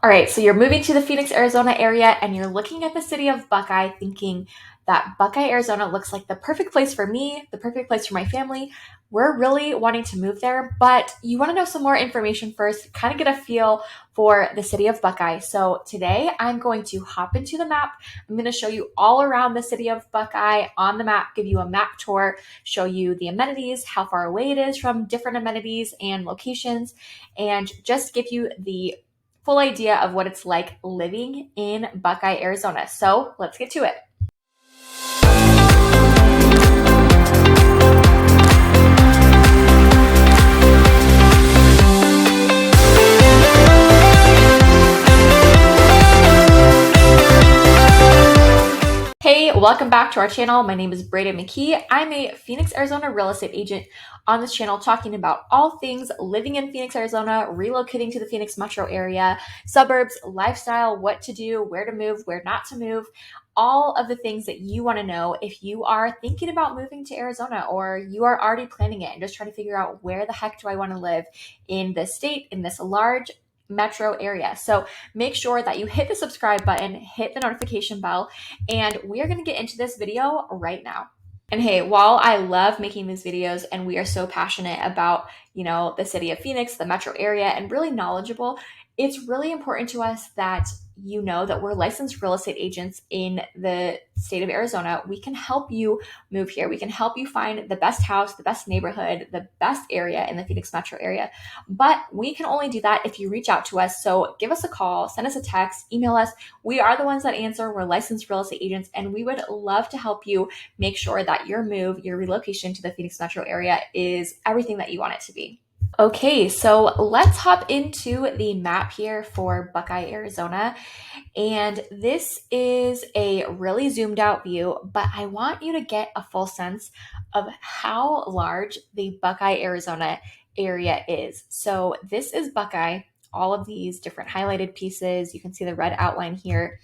All right, so you're moving to the Phoenix, Arizona area and you're looking at the city of Buckeye thinking that Buckeye, Arizona looks like the perfect place for me, the perfect place for my family. We're really wanting to move there, but you want to know some more information first, kind of get a feel for the city of Buckeye. So today I'm going to hop into the map. I'm going to show you all around the city of Buckeye on the map, give you a map tour, show you the amenities, how far away it is from different amenities and locations, and just give you the full idea of what it's like living in Buckeye, Arizona. So let's get to it. Hey, welcome back to our channel. My name is Brayden McKee. I'm a Phoenix, Arizona real estate agent on this channel talking about all things living in Phoenix, Arizona, relocating to the Phoenix metro area, suburbs, lifestyle, what to do, where to move, where not to move, all of the things that you want to know if you are thinking about moving to Arizona or you are already planning it and just trying to figure out where the heck do I want to live in this state, in this large metro area. So make sure that you hit the subscribe button, hit the notification bell, and we are going to get into this video right now. And hey, while I love making these videos and we are so passionate about, the city of Phoenix, the metro area, and really knowledgeable, it's really important to us that you know that we're licensed real estate agents in the state of Arizona. We can help you move here. We can help you find the best house, the best neighborhood, the best area in the Phoenix metro area. But we can only do that if you reach out to us. So give us a call, send us a text, email us. We are the ones that answer. We're licensed real estate agents, and we would love to help you make sure that your move, your relocation to the Phoenix metro area is everything that you want it to be. Okay, so let's hop into the map here for Buckeye, Arizona. And this is a really zoomed out view, but I want you to get a full sense of how large the Buckeye, Arizona area is. So this is Buckeye, all of these different highlighted pieces. You can see the red outline here.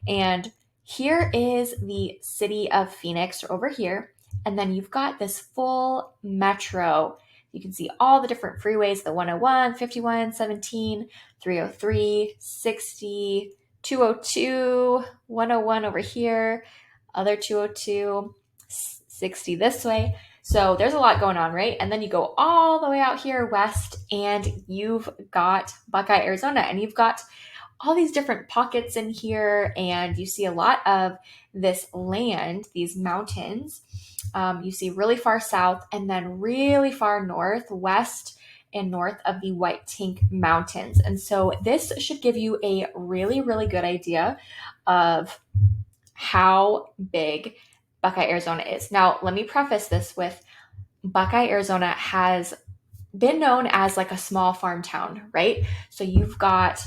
And here is the city of Phoenix over here. And then you've got this full metro. You can see all the different freeways, the 101, 51, 17, 303, 60, 202, 101 over here, other 202, 60 this way. So there's a lot going on, right? And then you go all the way out here west and you've got Buckeye, Arizona, and you've got all these different pockets in here, and you see a lot of this land, these mountains. You see really far south and then really far north, west and north of the White Tank Mountains. And so this should give you a really, really good idea of how big Buckeye, Arizona is. Now, let me preface this with Buckeye, Arizona has been known as like a small farm town, right? So you've got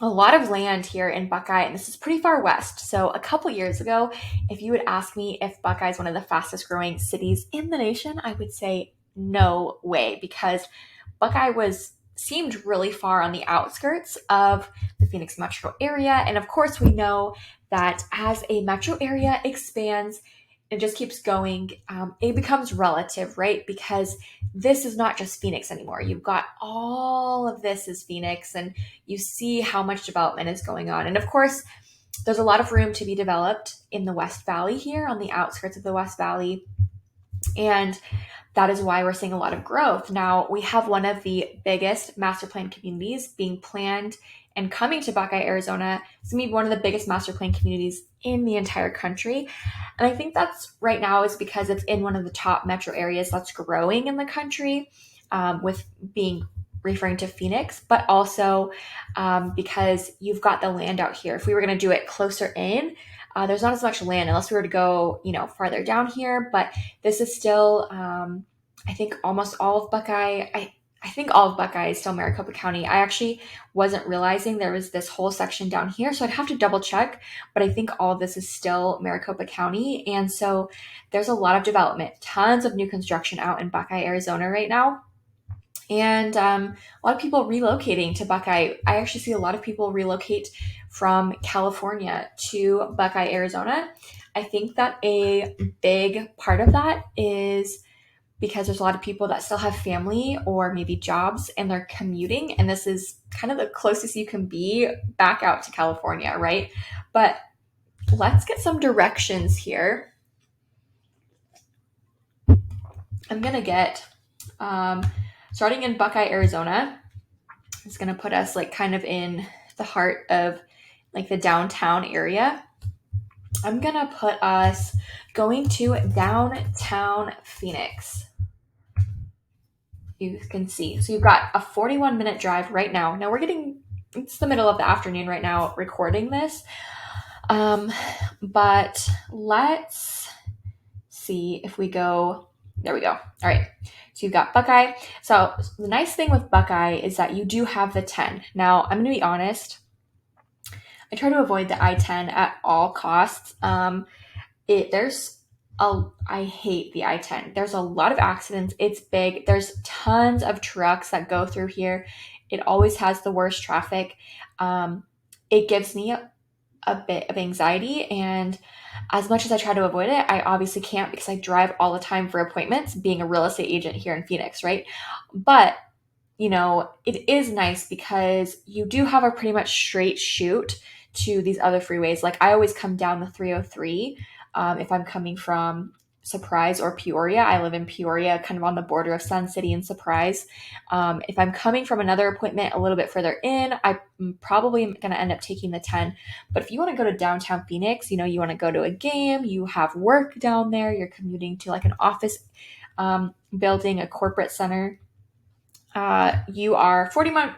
a lot of land here in Buckeye, and this is pretty far west. So a couple years ago, if you would ask me if Buckeye is one of the fastest growing cities in the nation, I would say no way, because Buckeye seemed really far on the outskirts of the Phoenix metro area. And of course, we know that as a metro area expands, it just keeps going. It becomes relative, right? Because this is not just Phoenix anymore. You've got all of this is Phoenix, and you see how much development is going on. And of course, there's a lot of room to be developed in the West Valley here, on the outskirts of the West Valley. And that is why we're seeing a lot of growth. Now, we have one of the biggest master plan communities being planned and coming to Buckeye, Arizona. It's going to be one of the biggest master plan communities in the entire country. And I think that's right now is because it's in one of the top metro areas that's growing in the country, with being referring to Phoenix, but also because you've got the land out here. If we were going to do it closer in, there's not as much land unless we were to go, farther down here. But this is still, I think almost all of Buckeye. I think all of Buckeye is still Maricopa County. I actually wasn't realizing there was this whole section down here, so I'd have to double check, but I think all of this is still Maricopa County. And so there's a lot of development, tons of new construction out in Buckeye, Arizona right now. And a lot of people relocating to Buckeye. I actually see a lot of people relocate from California to Buckeye, Arizona. I think that a big part of that is because there's a lot of people that still have family or maybe jobs and they're commuting. And this is kind of the closest you can be back out to California, right? But let's get some directions here. I'm going to get, starting in Buckeye, Arizona, it's going to put us like kind of in the heart of like the downtown area. I'm going to put us going to downtown Phoenix. You can see. So you've got a 41-minute drive right now. Now it's the middle of the afternoon right now recording this. But let's see if we go, there we go. All right. So you've got Buckeye. So the nice thing with Buckeye is that you do have the 10. Now I'm going to be honest. I try to avoid the I-10 at all costs. I hate the I-10. There's a lot of accidents. It's big. There's tons of trucks that go through here. It always has the worst traffic. It gives me a bit of anxiety, and as much as I try to avoid it, I obviously can't because I drive all the time for appointments, being a real estate agent here in Phoenix, right? But it is nice because you do have a pretty much straight shoot to these other freeways. Like I always come down the 303 if I'm coming from Surprise or Peoria. I live in Peoria, kind of on the border of Sun City and Surprise. If I'm coming from another appointment a little bit further in, I'm probably going to end up taking the 10. But if you want to go to downtown Phoenix, you want to go to a game, you have work down there, you're commuting to like an office building, a corporate center, you are 41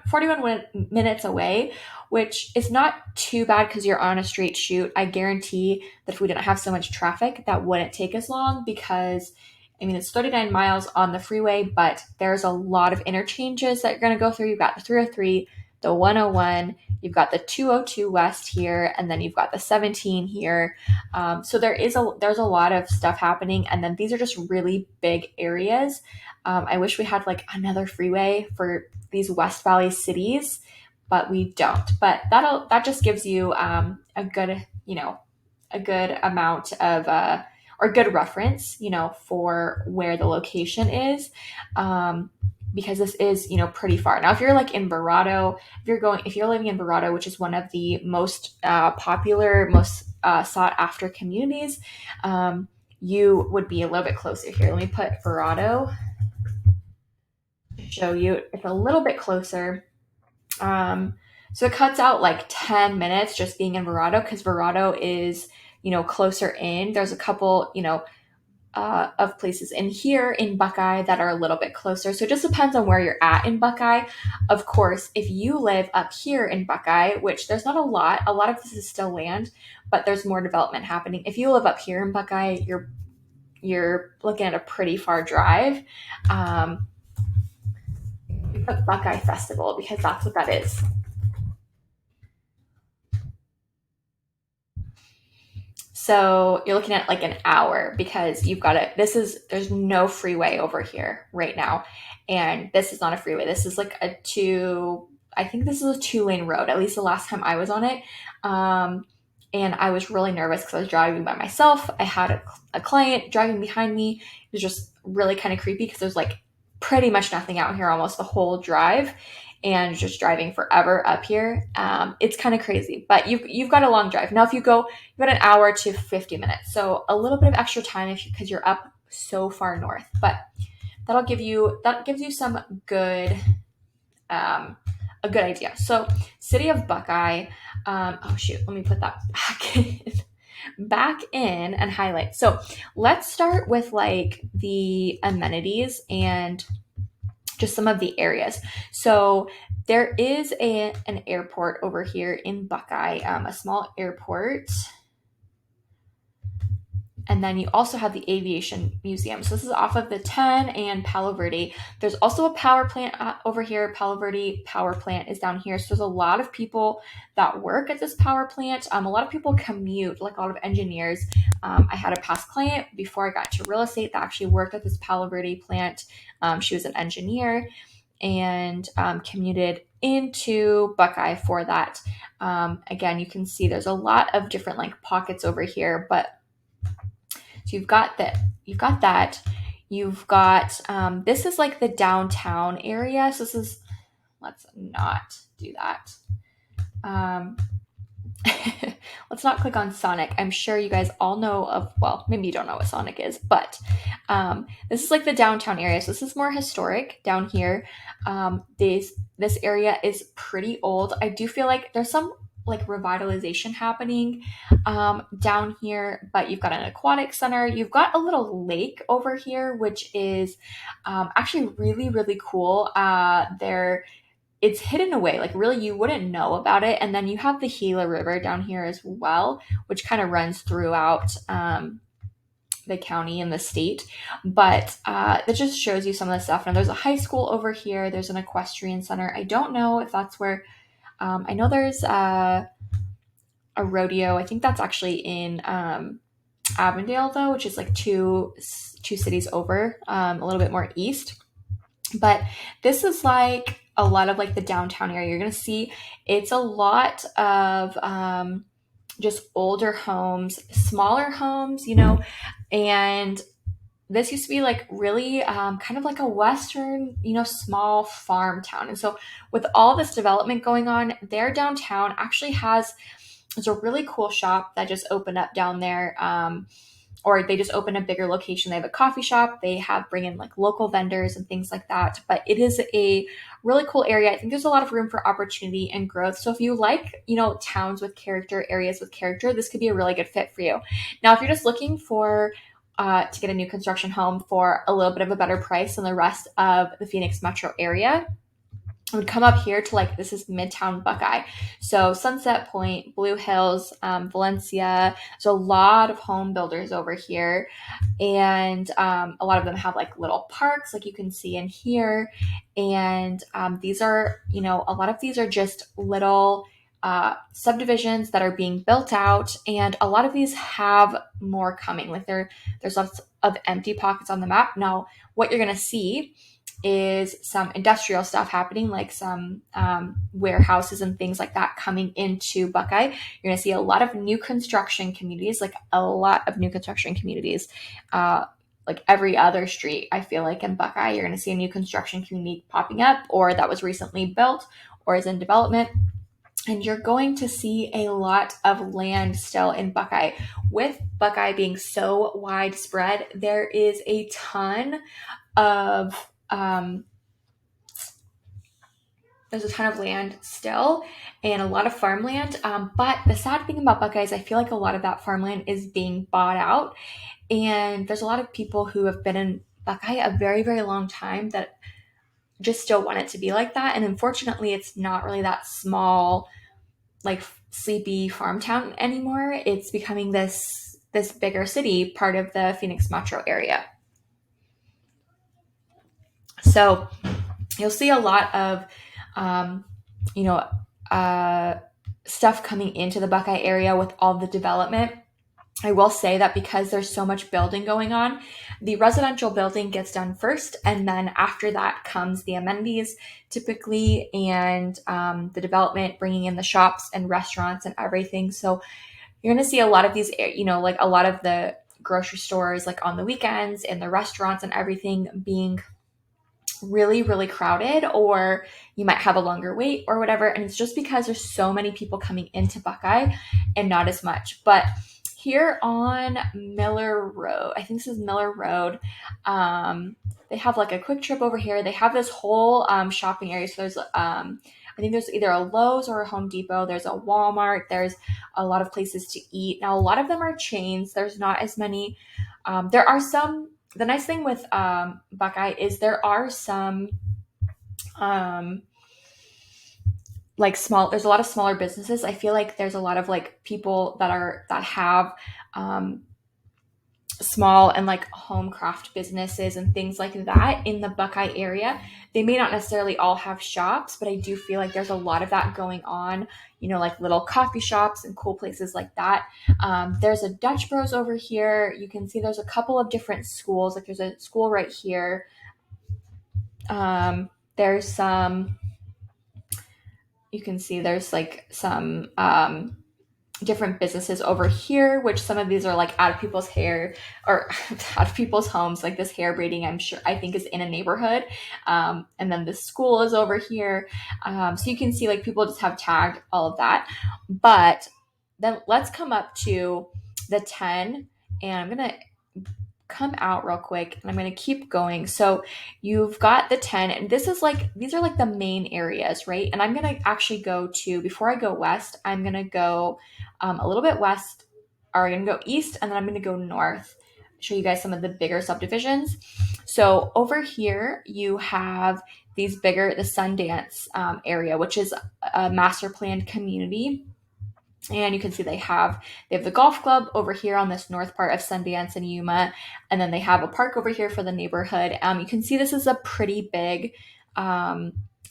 minutes away, which is not too bad because you're on a straight shoot. I guarantee that if we didn't have so much traffic, that wouldn't take as long because, it's 39 miles on the freeway, but there's a lot of interchanges that you're going to go through. You've got the 303, the 101, you've got the 202 West here, and then you've got the 17 here. So there's a lot of stuff happening, and then these are just really big areas. I wish we had like another freeway for these West Valley cities, but we don't. But that just gives you a good amount of or good reference, for where the location is, because this is pretty far. Now, if you're like in Verrado, if you're living in Verrado, which is one of the most popular, most sought after communities, you would be a little bit closer here. Let me put Verrado to show you. It's a little bit closer. So it cuts out like 10 minutes just being in Verrado because Verrado is, closer in. There's a couple, of places in here in Buckeye that are a little bit closer. So it just depends on where you're at in Buckeye. Of course, if you live up here in Buckeye, which there's not a lot of this is still land, but there's more development happening. If you live up here in Buckeye, you're looking at a pretty far drive. The Buckeye Festival, because that's what that is. So you're looking at like an hour because there's no freeway over here right now. And this is not a freeway. This is like I think this is a 2-lane road, at least the last time I was on it. And I was really nervous because I was driving by myself. I had a client driving behind me. It was just really kind of creepy because there's like pretty much nothing out here almost the whole drive, and just driving forever up here. It's kind of crazy, but you've got a long drive. Now, you've got an hour to 50 minutes. So a little bit of extra time because you're up so far north, but that gives you some good, a good idea. So city of Buckeye, let me put that back in and highlight. So let's start with like the amenities and just some of the areas. So there is an airport over here in Buckeye, a small airport. And then you also have the Aviation Museum. So this is off of the 10 and Palo Verde. There's also a power plant over here. Palo Verde power plant is down here. So there's a lot of people that work at this power plant. A lot of people commute, like a lot of engineers. I had a past client before I got to real estate that actually worked at this Palo Verde plant. She was an engineer and commuted into Buckeye for that. Again, you can see there's a lot of different like pockets over here, but so you've got that. You've got, this is like the downtown area. So let's not do that. Um, let's not click on Sonic. I'm sure you guys all know of, well, maybe you don't know what Sonic is, but this is like the downtown area. So this is more historic down here. This area is pretty old. I do feel like there's some like revitalization happening down here, but you've got an aquatic center. You've got a little lake over here, which is actually really, really cool. It's hidden away, like really you wouldn't know about it. And then you have the Gila River down here as well, which kind of runs throughout the county and the state. But that just shows you some of the stuff. Now there's a high school over here. There's an equestrian center. I don't know if that's where, I know there's a rodeo. I think that's actually in Avondale though, which is like two cities over, a little bit more east. But this is like a lot of like the downtown area. You're going to see it's a lot of just older homes, smaller homes, and this used to be like really kind of like a Western, small farm town. And so with all this development going on, their downtown actually it's a really cool shop that just opened up down there. Or they just open a bigger location. They have a coffee shop. They bring in like local vendors and things like that. But it is a really cool area. I think there's a lot of room for opportunity and growth. So if you like, towns with character, areas with character, this could be a really good fit for you. Now, if you're just looking for to get a new construction home for a little bit of a better price than the rest of the Phoenix metro area, I would come up here to this is Midtown Buckeye. So Sunset Point, Blue Hills, Valencia. There's a lot of home builders over here. And a lot of them have like little parks like you can see in here. And these are, a lot of these are just little subdivisions that are being built out. And a lot of these have more coming. Like there's lots of empty pockets on the map. Now, what you're going to see is some industrial stuff happening, like some warehouses and things like that coming into Buckeye. You're going to see a lot of new construction communities, like every other street. I feel like in Buckeye, you're going to see a new construction community popping up, or that was recently built or is in development. And you're going to see a lot of land still in Buckeye. With Buckeye being so widespread, there is a ton of there's a ton of land still and a lot of farmland. But the sad thing about Buckeye is I feel like a lot of that farmland is being bought out. And there's a lot of people who have been in Buckeye a very, very long time that just still want it to be like that. And unfortunately, it's not really that small, like sleepy farm town anymore. It's becoming this bigger city, part of the Phoenix metro area. So you'll see a lot of, stuff coming into the Buckeye area with all the development. I will say that because there's so much building going on, the residential building gets done first, and then after that comes the amenities typically, and the development, bringing in the shops and restaurants and everything. So you're going to see a lot of these, like a lot of the grocery stores, like on the weekends, and the restaurants and everything being really, really crowded, or you might have a longer wait or whatever. And it's just because there's so many people coming into Buckeye and not as much. But here on Miller Road, I think this is Miller Road, they have like a Quick Trip over here. They have this whole shopping area. So there's I think there's either a Lowe's or a Home Depot. There's a Walmart. There's a lot of places to eat. Now, a lot of them are chains. There's not as many. There are some. The nice thing with Buckeye is there are some there's a lot of smaller businesses. I feel like there's a lot of like people that have small and like home craft businesses and things like that in the Buckeye area. They may not necessarily all have shops, but I do feel like there's a lot of that going on, like little coffee shops and cool places like that. There's a Dutch Bros over here. You can see there's a couple of different schools. Like there's a school right here. There's some, you can see there's like some different businesses over here, which some of these are like out of people's hair or out of people's homes. Like this hair braiding, I think is in a neighborhood. And then the school is over here. So you can see like people just have tagged all of that. But then let's come up to the 10, and I'm going to come out real quick and I'm going to keep going. So you've got the 10, and this is like, these are like the main areas, right? And I'm going to actually go to, before I go west, I'm going to go a little bit west, or I'm going to go east, and then I'm going to go north, show you guys some of the bigger subdivisions. So over here, you have these bigger, the Sundance area, which is a master planned community. And you can see they have the golf club over here on this north part of Sundance and Yuma, and then they have a park over here for the neighborhood. You can see this is a pretty big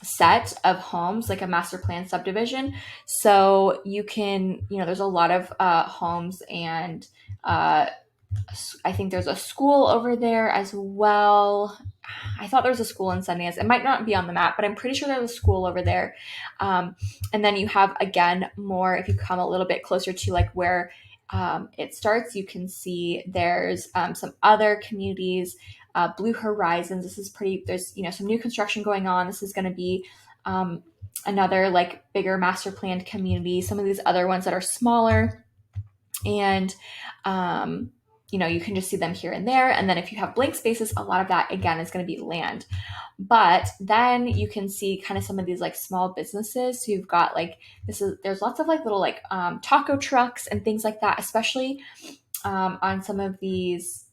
set of homes, like a master plan subdivision. So you can, there's a lot of homes, and I think there's a school over there as well. I thought there was a school in Sundance. It might not be on the map, but I'm pretty sure there's a school over there. And then you have, again, more, if you come a little bit closer to like where it starts, you can see there's some other communities, Blue Horizons. This is pretty, there's, some new construction going on. This is going to be another like bigger master planned community. Some of these other ones that are smaller, and you can just see them here and there. And then if you have blank spaces, a lot of that, again, is going to be land. But then you can see kind of some of these like small businesses. So you've got like, there's lots of like little like taco trucks and things like that, especially on some of these,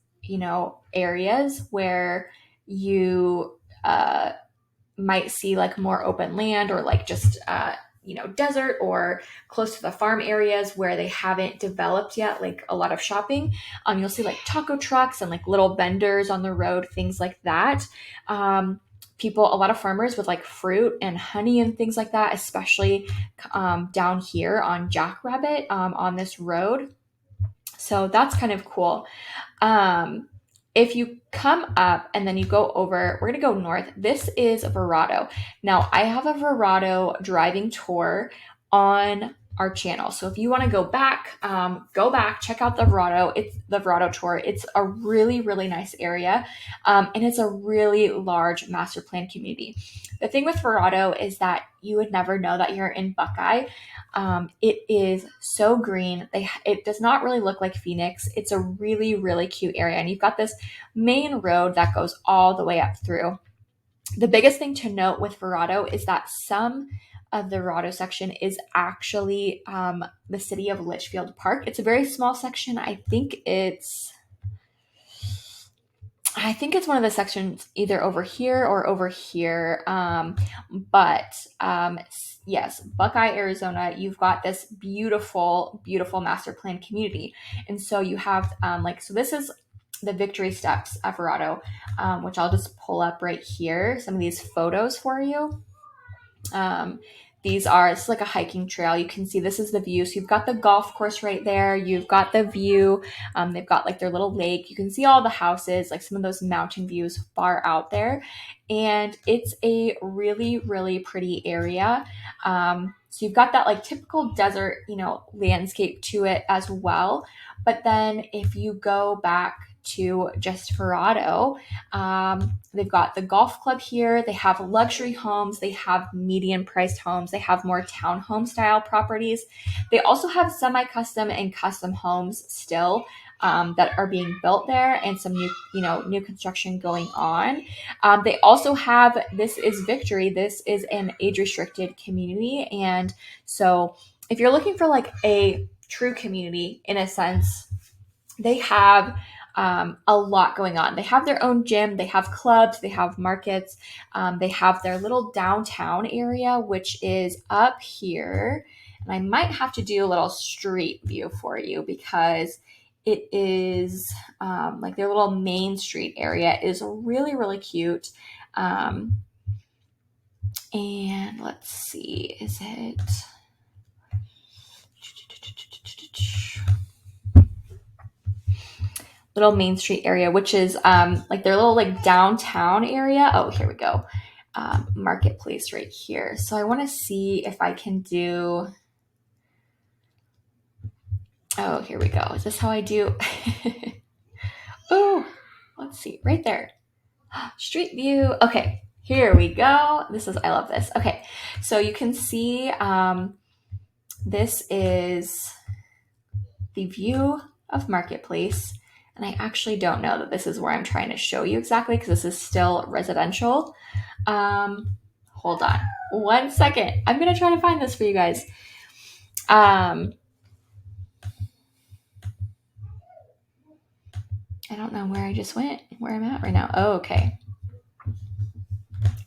areas where you might see like more open land, or like just, desert, or close to the farm areas where they haven't developed yet, like a lot of shopping. You'll see like taco trucks and like little vendors on the road, things like that. A lot of farmers with like fruit and honey and things like that, especially down here on Jackrabbit on this road. So that's kind of cool. If you come up and then you go over, we're going to go north. This is Verrado. Now, I have a Verrado driving tour on our channel. So if you want to go back, check out the Verrado. It's the Verrado tour. It's a really, really nice area. And it's a really large master plan community. The thing with Verrado is that you would never know that you're in Buckeye. It is so green. It does not really look like Phoenix. It's a really, really cute area. And you've got this main road that goes all the way up through. The biggest thing to note with Verrado is that some of the Verrado section is actually the city of Litchfield Park. It's a very small section. I think it's one of the sections either over here or over here. Yes, Buckeye, Arizona, you've got this beautiful, beautiful master plan community. And so you have so this is the Victory Steps at Verrado, which I'll just pull up right here, some of these photos for you. It's like a hiking trail. You can see this is the view. So you've got the golf course right there. You've got the view. They've got like their little lake. You can see all the houses, like some of those mountain views far out there. And it's a really, really pretty area. So you've got that like typical desert, landscape to it as well. But then if you go back to just Verrado, they've got the golf club here. They have luxury homes. They have medium priced homes. They have more townhome style properties. They also have semi-custom and custom homes still that are being built there, and some new construction going on. They also have, this is Victory. This is an age restricted community. And so if you're looking for like a true community in a sense, they have a lot going on. They have their own gym, they have clubs, they have markets, they have their little downtown area, which is up here. And I might have to do a little street view for you because it is like their little main street area is really, really cute. And let's see, is it... little main street area, which is like their little like downtown area. Oh, here we go. Marketplace right here. So I want to see if I can do Oh, here we go. Is this how I do? Oh, let's see, right there. Street view. Okay, here we go. I love this. Okay, so you can see this is the view of Marketplace. And I actually don't know that this is where I'm trying to show you exactly because this is still residential. Hold on 1 second. I'm going to try to find this for you guys. I don't know where I just went, where I'm at right now. Oh, okay.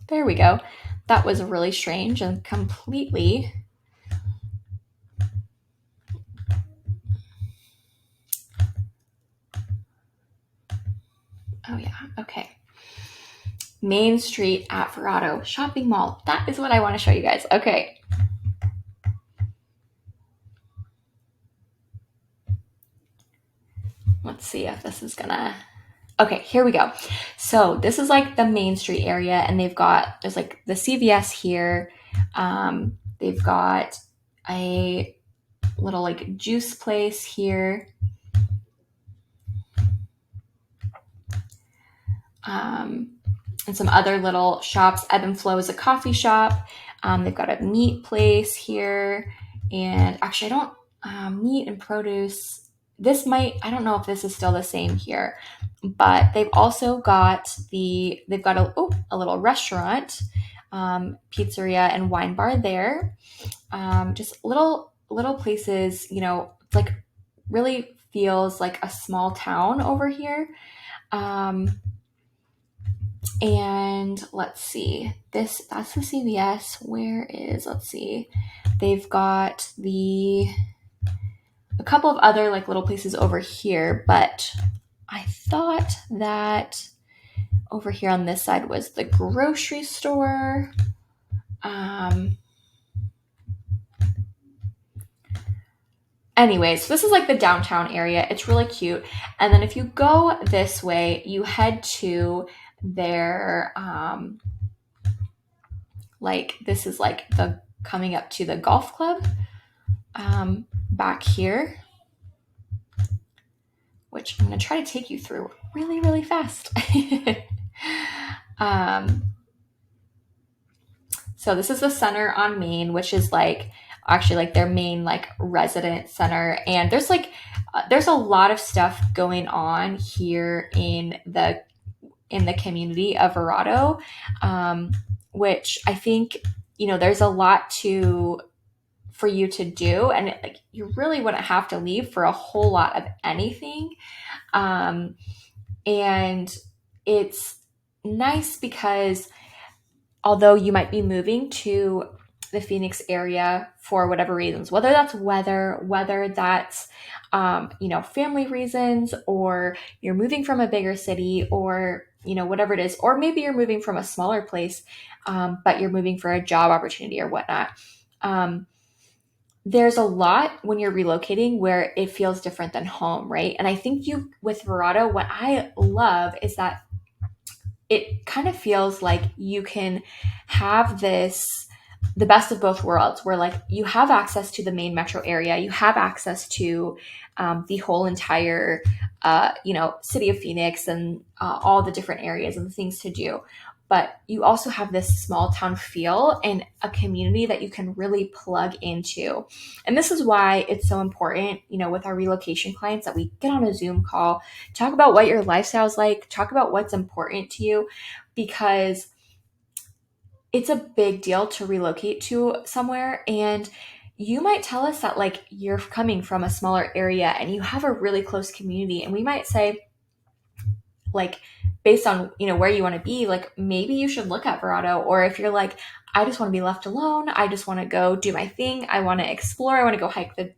There we go. That was really strange and completely. Oh, yeah. Okay. Main Street at Verrado Shopping Mall. That is what I want to show you guys. Okay. Let's see if this is gonna. Okay, here we go. So this is like the Main Street area, and there's like the CVS here. They've got a little like juice place here. And some other little shops. Ebb and Flow is a coffee shop. They've got a meat place here. And actually, I don't, meat and produce. I don't know if this is still the same here, but they've also got a little restaurant, pizzeria and wine bar there. Just little places, it's like really feels like a small town over here. And let's see, that's the CVS. Let's see, they've got a couple of other like little places over here, but I thought that over here on this side was the grocery store. Anyways, this is like the downtown area. It's really cute. And then if you go this way, you head to their like this is like the coming up to the golf club back here, which I'm going to try to take you through really, really fast. So this is the center on Main, which is like actually like their main like resident center. And there's a lot of stuff going on here in the community of Verrado, which I think, there's a lot for you to do, and like you really wouldn't have to leave for a whole lot of anything. And it's nice because although you might be moving to the Phoenix area for whatever reasons, whether that's weather, whether that's family reasons, or you're moving from a bigger city, or whatever it is, or maybe you're moving from a smaller place, but you're moving for a job opportunity or whatnot. There's a lot when you're relocating where it feels different than home, right? And I think with Verrado, what I love is that it kind of feels like you can have the best of both worlds, where like you have access to the main metro area, you have access to the whole entire city of Phoenix and all the different areas and the things to do, but you also have this small town feel and a community that you can really plug into. And this is why it's so important, with our relocation clients, that we get on a Zoom call, talk about what your lifestyle is like, talk about what's important to you, because it's a big deal to relocate to somewhere. And you might tell us that like you're coming from a smaller area and you have a really close community, and we might say, like, based on where you want to be, like maybe you should look at Verrado. Or if you're like, I just want to be left alone, I just want to go do my thing, I want to explore, I want to go hike the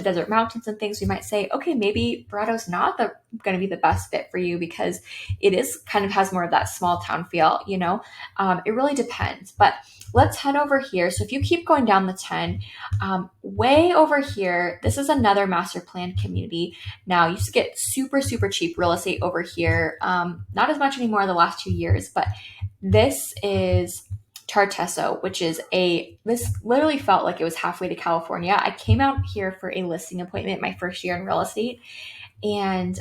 desert mountains and things, we might say, okay, maybe Verrado's not going to be the best fit for you, because it is kind of has more of that small town feel. It really depends. But let's head over here. So if you keep going down the 10, way over here, this is another master plan community. Now, you used to get super, super cheap real estate over here. Not as much anymore in the last 2 years, but this is Tartesso, which is this literally felt like it was halfway to California. I came out here for a listing appointment my first year in real estate, and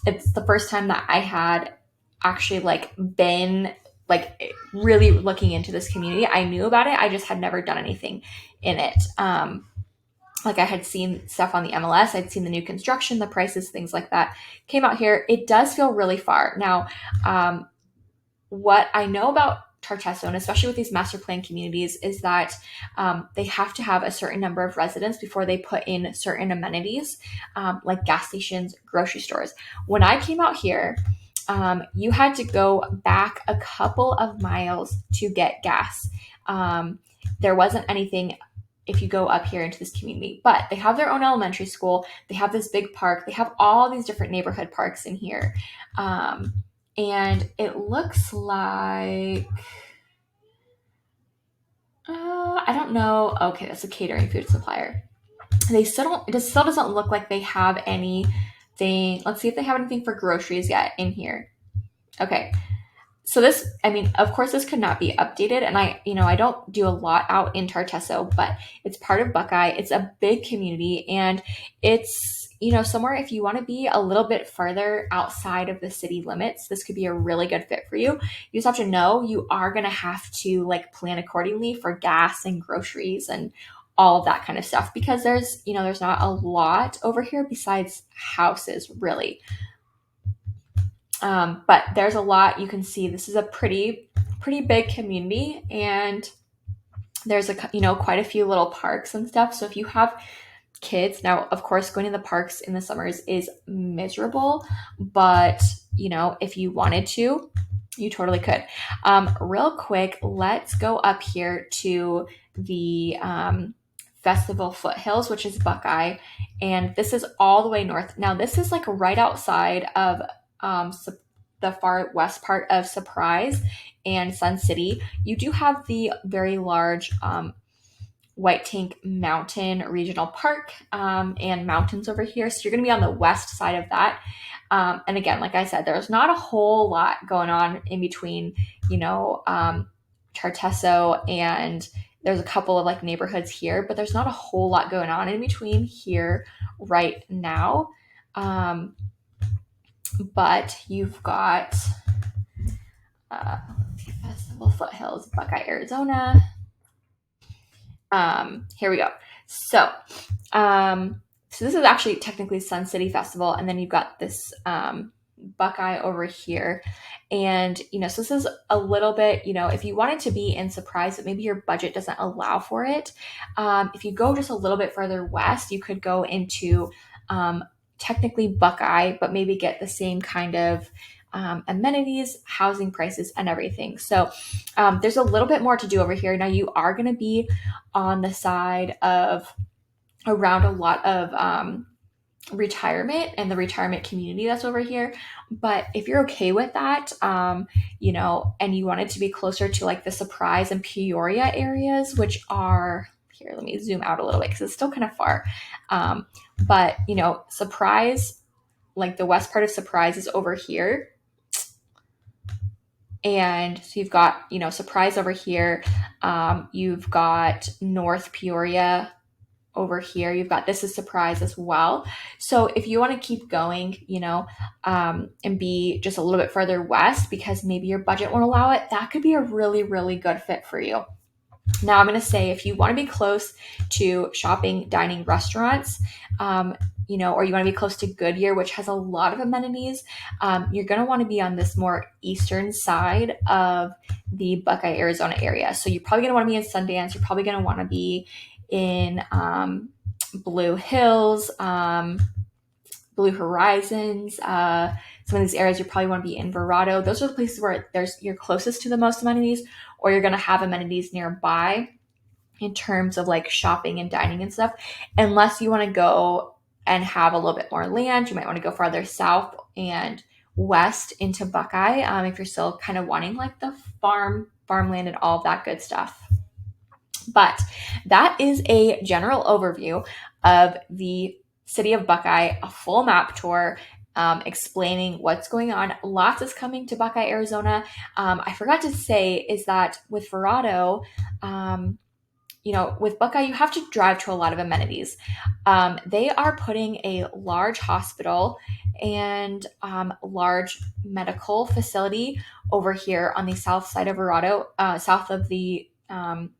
it's the first time that I had actually been really looking into this community. I knew about it, I just had never done anything in it. I had seen stuff on the MLS, I'd seen the new construction, the prices, things like that. Came out here, it does feel really far. Now, what I know about Tartesso, and especially with these master plan communities, is that they have to have a certain number of residents before they put in certain amenities, like gas stations, grocery stores. When I came out here, you had to go back a couple of miles to get gas. There wasn't anything if you go up here into this community, but they have their own elementary school. They have this big park. They have all these different neighborhood parks in here. And it looks like, I don't know. Okay, that's a catering food supplier. It still doesn't look like they have anything. Let's see if they have anything for groceries yet in here. Okay. So this, of course, this could not be updated. And I don't do a lot out in Tartesso, but it's part of Buckeye. It's a big community, and it's, somewhere if you want to be a little bit further outside of the city limits, this could be a really good fit for you. You just have to know you are going to have to plan accordingly for gas and groceries and all of that kind of stuff, because there's not a lot over here besides houses, really. But there's a lot you can see. This is a pretty big community, and there's quite a few little parks and stuff. So if you have kids, now of course going to the parks in the summers is miserable, but if you wanted to, you totally could. Real quick, let's go up here to the Festival Foothills, which is Buckeye, and this is all the way north. Now this is right outside of the far west part of Surprise and Sun City. You do have the very large White Tank Mountain Regional Park and mountains over here. So you're going to be on the west side of that. And again, like I said, there's not a whole lot going on in between, Tartesso, and there's a couple of neighborhoods here, but there's not a whole lot going on in between here right now. But you've got Festival Foothills, Buckeye, Arizona. Here we go. So this is actually technically Sun City Festival, and then you've got this Buckeye over here. And, so this is a little bit, if you wanted to be in Surprise, but maybe your budget doesn't allow for it, if you go just a little bit further west, you could go into technically Buckeye, but maybe get the same kind of amenities, housing prices, and everything. So there's a little bit more to do over here. Now you are going to be on the side of around a lot of retirement and the retirement community that's over here. But if you're okay with that, and you want it to be closer to the Surprise and Peoria areas, which are here, let me zoom out a little bit because it's still kind of far. But Surprise, the west part of Surprise is over here. And so you've got, Surprise over here. You've got North Peoria over here. You've got, this is Surprise as well. So if you want to keep going, and be just a little bit further west because maybe your budget won't allow it, that could be a really, really good fit for you. Now I'm going to say, if you want to be close to shopping, dining, restaurants, or you want to be close to Goodyear, which has a lot of amenities, you're going to want to be on this more eastern side of the Buckeye, Arizona area. So you're probably going to want to be in Sundance. You're probably going to want to be in Blue Hills, Blue Horizons, some of these areas. You probably want to be in Verrado. Those are the places where you're closest to the most amenities, or you're going to have amenities nearby in terms of shopping and dining and stuff. Unless you want to go and have a little bit more land, you might want to go farther south and west into Buckeye, if you're still kind of wanting the farmland and all of that good stuff. But that is a general overview of the city of Buckeye, a full map tour, explaining what's going on. Lots is coming to Buckeye, Arizona. I forgot to say is that with Verrado, with Buckeye, you have to drive to a lot of amenities. They are putting a large hospital and large medical facility over here on the south side of Verrado, south of the 10.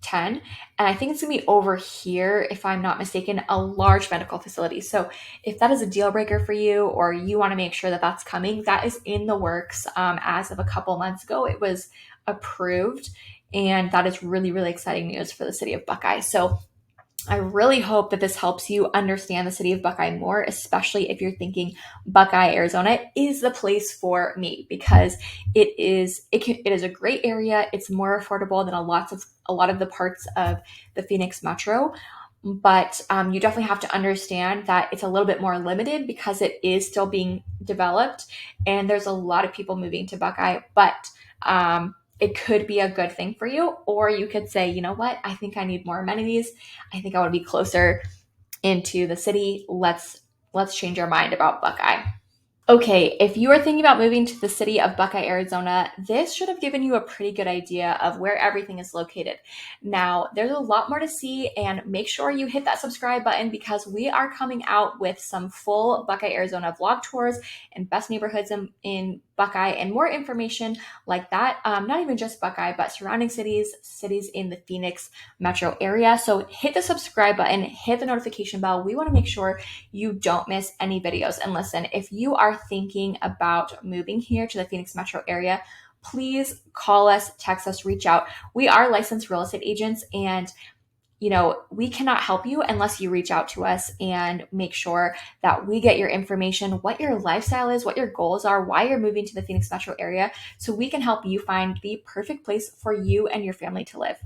And I think it's going to be over here, if I'm not mistaken, a large medical facility. So if that is a deal breaker for you, or you want to make sure that that's coming, that is in the works. As of a couple months ago, it was approved. And that is really, really exciting news for the city of Buckeye. So I really hope that this helps you understand the city of Buckeye more, especially if you're thinking Buckeye, Arizona is the place for me, because it is a great area. It's more affordable than a lot of the parts of the Phoenix metro. But you definitely have to understand that it's a little bit more limited because it is still being developed, and there's a lot of people moving to Buckeye. But it could be a good thing for you. Or you could say, you know what, I think I need more amenities. I think I want to be closer into the city. Let's change our mind about Buckeye. Okay, if you are thinking about moving to the city of Buckeye, Arizona, this should have given you a pretty good idea of where everything is located. Now, there's a lot more to see, and make sure you hit that subscribe button, because we are coming out with some full Buckeye, Arizona vlog tours and best neighborhoods in Buckeye, and more information like that. Not even just Buckeye, but surrounding cities in the Phoenix metro area. So hit the subscribe button, hit the notification bell. We want to make sure you don't miss any videos. And listen, if you are thinking about moving here to the Phoenix metro area, please call us, text us, reach out. We are licensed real estate agents, and we cannot help you unless you reach out to us and make sure that we get your information, what your lifestyle is, what your goals are, why you're moving to the Phoenix metro area, so we can help you find the perfect place for you and your family to live.